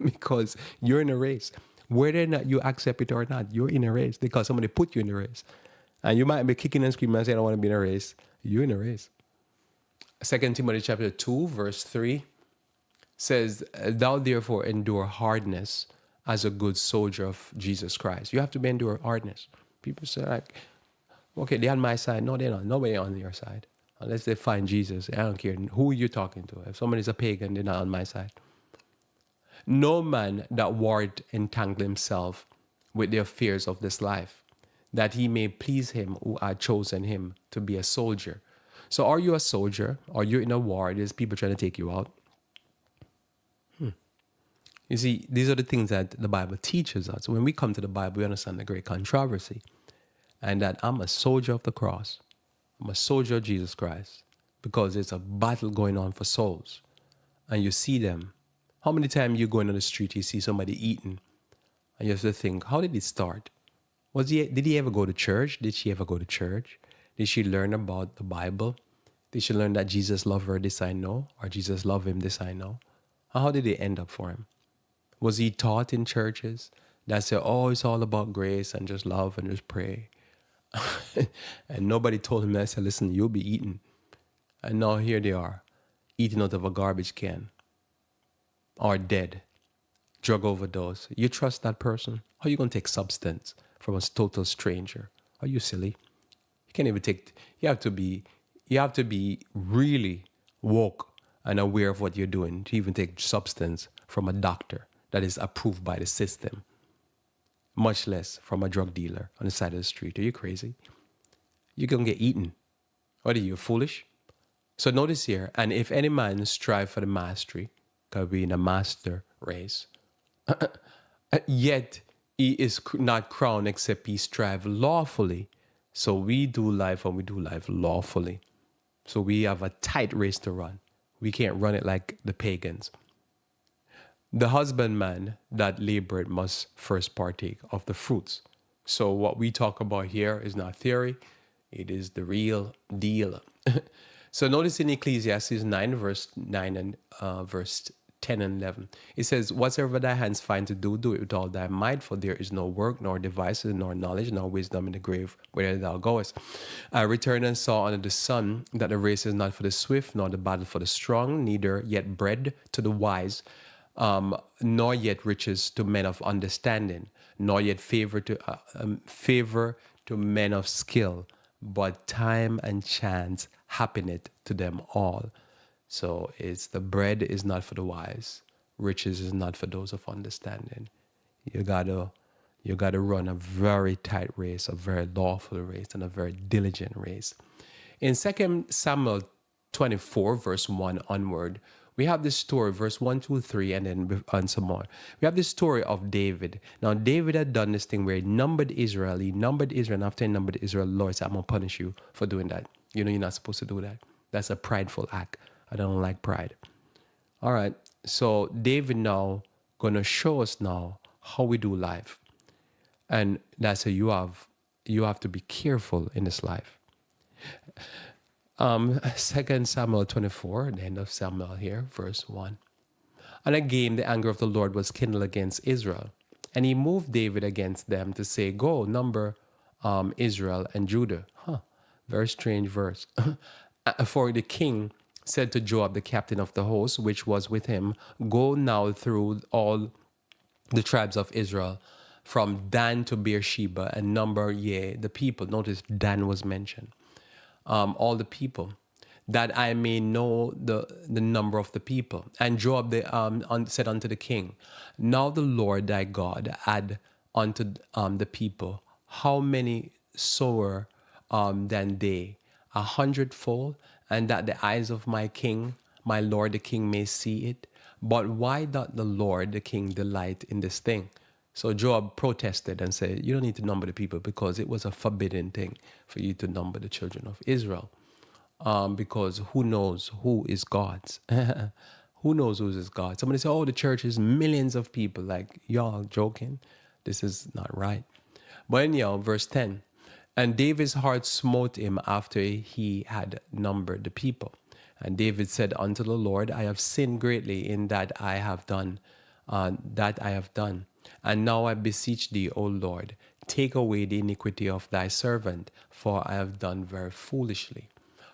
Speaker 1: because you're in a race. Whether or not you accept it or not, you're in a race because somebody put you in a race. And you might be kicking and screaming and saying, I don't want to be in a race. You're in a race. 2 Timothy chapter 2, verse 3 says, thou therefore endure hardness as a good soldier of Jesus Christ. You have to endure hardness. People say, like, okay, they're on my side. No, they're not. Nobody on your side. Unless they find Jesus. I don't care who you're talking to. If somebody's a pagan, they're not on my side. No man that warreth entangle himself with the affairs of this life, that he may please him who had chosen him to be a soldier. So are you a soldier? Are you in a war? There's people trying to take you out. You see, these are the things that the Bible teaches us. When we come to the Bible, we understand the great controversy. And that I'm a soldier of the cross. I'm a soldier of Jesus Christ. Because there's a battle going on for souls. And you see them. How many times you go in on the street, you see somebody eating, and you have to think, how did it start? Did he ever go to church? Did she ever go to church? Did she learn about the Bible? Did she learn that Jesus loved her, this I know? Or Jesus loved him, this I know? How did it end up for him? Was he taught in churches that said, oh, it's all about grace and just love and just pray? And nobody told him that. I said, listen, you'll be eating. And now here they are, eating out of a garbage can. Or dead, drug overdose. You trust that person? How are you going to take substance from a total stranger? Are you silly? You can't even take, you have to be really woke and aware of what you're doing to even take substance from a doctor that is approved by the system, much less from a drug dealer on the side of the street. Are you crazy? You're going to get eaten. What are you, foolish? So notice here, and if any man strive for the mastery, because we're in a master race, yet he is not crowned except he strive lawfully. So we do life and we do life lawfully. So we have a tight race to run. We can't run it like the pagans. The husbandman that labored must first partake of the fruits. So what we talk about here is not theory. It is the real deal. So notice in Ecclesiastes 9, verse 9 and verse 10 and 11. It says, whatsoever thy hands find to do, do it with all thy might, for there is no work, nor devices, nor knowledge, nor wisdom in the grave where thou goest. I returned and saw under the sun that the race is not for the swift, nor the battle for the strong, neither yet bread to the wise, nor yet riches to men of understanding, nor yet favor to men of skill, but time and chance happeneth to them all. So it's the bread is not for the wise, riches is not for those of understanding. You gotta run a very tight race, a very lawful race, and a very diligent race. In 2 Samuel 24, verse 1 onward, we have this story, verse 1, 2, 3, and then some more. We have this story of David. Now, David had done this thing where he numbered Israel. And after he numbered Israel, the Lord said, I'm going to punish you for doing that. You know, you're not supposed to do that. That's a prideful act. I don't like pride. All right. So David now going to show us now how we do life. And that's how you have to be careful in this life. 2 Samuel 24, the end of Samuel here, verse 1. And again, the anger of the Lord was kindled against Israel. And he moved David against them to say, go, number Israel and Judah. Very strange verse. For the king said to Joab, the captain of the host, which was with him, go now through all the tribes of Israel, from Dan to Beersheba, and number the people. Notice Dan was mentioned. All the people, that I may know the number of the people. And Joab said unto the king, now the Lord thy God add unto the people how many sower than they, 100-fold, and that the eyes of my king, my lord the king, may see it. But why doth the Lord the king delight in this thing? So Joab protested and said, you don't need to number the people, because it was a forbidden thing for you to number the children of Israel. Because who knows who is God's? Who knows who is God? Somebody say, oh, the church is millions of people. Like, y'all joking? This is not right. But anyhow, verse 10. And David's heart smote him after he had numbered the people. And David said unto the Lord, I have sinned greatly in that I have done, And now I beseech thee, O Lord, take away the iniquity of thy servant, for I have done very foolishly.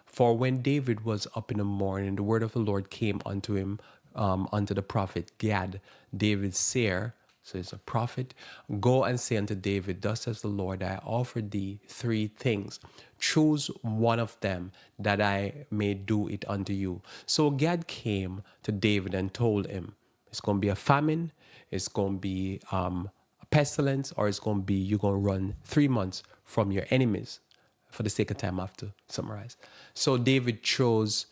Speaker 1: For when David was up in the morning, the word of the Lord came unto him, unto the prophet Gad, David's seer. So he's a prophet. Go and say unto David, thus says the Lord, I offer thee three things. Choose one of them, that I may do it unto you. So Gad came to David and told him, it's going to be a famine, it's going to be a pestilence, or it's going to be you're going to run 3 months from your enemies. For the sake of time, I have to summarize. So David chose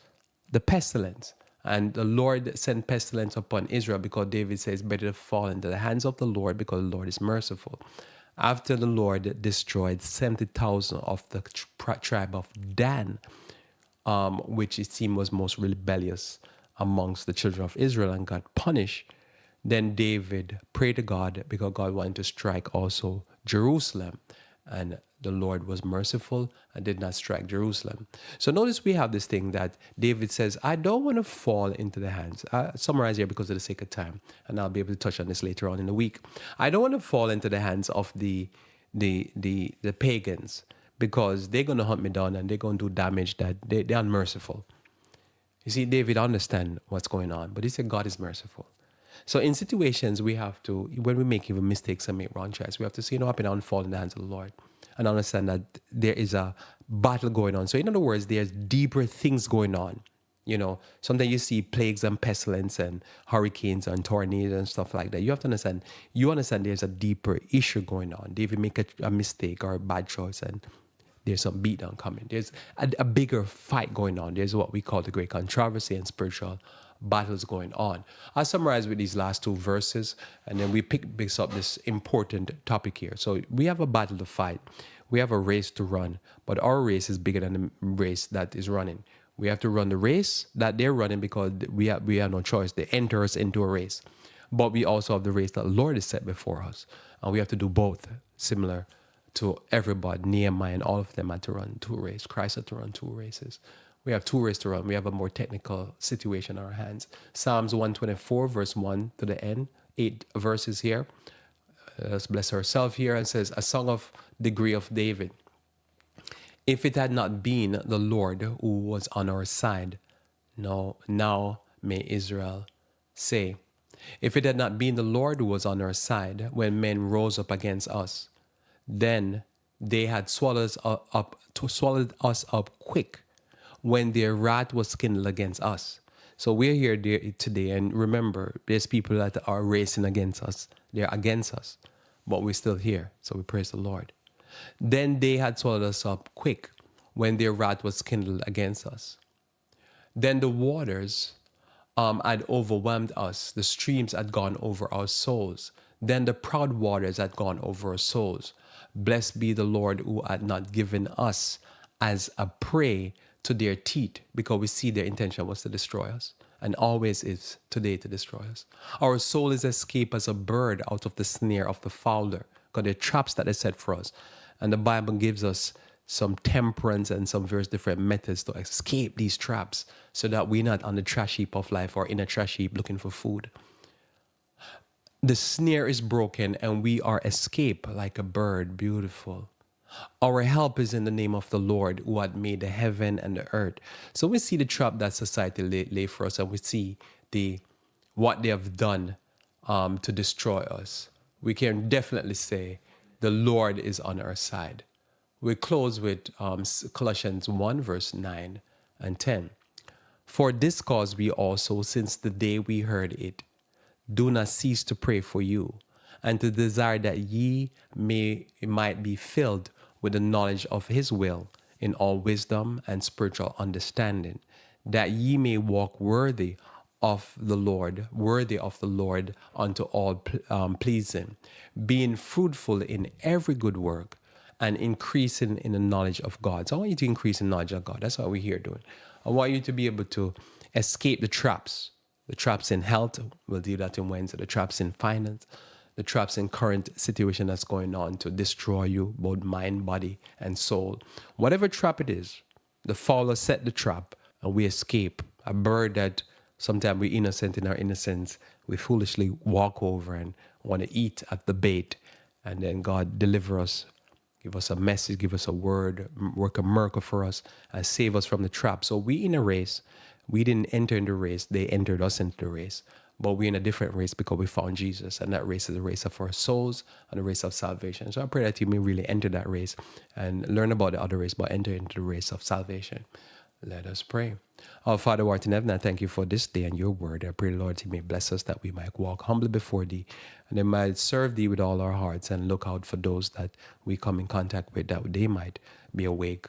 Speaker 1: the pestilence. And the Lord sent pestilence upon Israel because David says, better to fall into the hands of the Lord because the Lord is merciful. After the Lord destroyed 70,000 of the tribe of Dan, which it seemed was most rebellious amongst the children of Israel and got punished, then David prayed to God because God wanted to strike also Jerusalem. And the Lord was merciful and did not strike Jerusalem. So notice we have this thing that David says, I don't want to fall into the hands. I summarize here because of the sake of time, and I'll be able to touch on this later on in the week. I don't want to fall into the hands of the pagans, because they're going to hunt me down and they're going to do damage that they're unmerciful. You see, David understands what's going on, but he said God is merciful. So in situations, we have to, when we make even mistakes and make wrong choices, we have to say, up and down, fall in the hands of the Lord, and understand that there is a battle going on. So in other words, there's deeper things going on. Sometimes you see plagues and pestilence and hurricanes and tornadoes and stuff like that. You have to understand, there's a deeper issue going on. David make a mistake or a bad choice, and there's some beatdown coming. There's a bigger fight going on. There's what we call the great controversy and spiritual battles going on. I'll summarize with these last two verses, and then we pick up this important topic here. So we have a battle to fight. We have a race to run, but our race is bigger than the race that is running. We have to run the race that they're running because we have no choice. They enter us into a race. But we also have the race that the Lord has set before us. And we have to do both, similar to everybody. Nehemiah and all of them had to run two races. Christ had to run two races. We have two races to run. We have a more technical situation in our hands. Psalms 124, verse 1 to the end, 8 verses here. Let's bless ourselves here. And says, a song of degree of David. If it had not been the Lord who was on our side, now may Israel say. If it had not been the Lord who was on our side when men rose up against us, then they had swallowed us up quick when their wrath was kindled against us. So we're here today, and remember, there's people that are racing against us. They're against us, but we're still here. So we praise the Lord. Then they had swallowed us up quick when their wrath was kindled against us. Then the waters had overwhelmed us. The streams had gone over our souls. Then the proud waters had gone over our souls. Blessed be the Lord who had not given us as a prey to their teeth, because we see their intention was to destroy us, and always is today to destroy us. Our soul is escaped as a bird out of the snare of the fowler, because they're traps that are set for us. And the Bible gives us some temperance and some various different methods to escape these traps, so that we're not on the trash heap of life or in a trash heap looking for food. The snare is broken and we are escaped like a bird. Beautiful. Our help is in the name of the Lord who had made the heaven and the earth. So we see the trap that society lay for us, and we see what they have done to destroy us. We can definitely say the Lord is on our side. We close with Colossians 1, verse 9 and 10. For this cause we also, since the day we heard it, do not cease to pray for you, and to desire that ye might be filled with the knowledge of his will in all wisdom and spiritual understanding, that ye may walk worthy of the Lord unto all pleasing, being fruitful in every good work and increasing in the knowledge of God. So I want you to increase in knowledge of God. That's what we're here doing. I want you to be able to escape the traps in health. We'll do that in Wednesday. The traps in finance, the traps in current situation that's going on to destroy you, both mind, body, and soul. Whatever trap it is, the fowler set the trap and we escape. A bird that sometimes we're innocent in our innocence, we foolishly walk over and want to eat at the bait. And then God deliver us, give us a message, give us a word, work a miracle for us, and save us from the trap. So we in a race, we didn't enter in the race, they entered us into the race. But we're in a different race because we found Jesus. And that race is a race of our souls and a race of salvation. So I pray that you may really enter that race and learn about the other race, but enter into the race of salvation. Let us pray. Our Father who art in heaven, I thank you for this day and your word. I pray, Lord, you may bless us that we might walk humbly before thee and they might serve thee with all our hearts and look out for those that we come in contact with, that they might be awake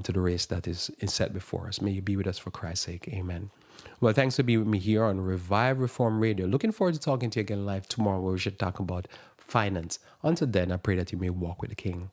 Speaker 1: to the race that is set before us. May you be with us for Christ's sake. Amen. Well, thanks for being with me here on Revive Reform Radio. Looking forward to talking to you again live tomorrow where we should talk about finance. Until then, I pray that you may walk with the King.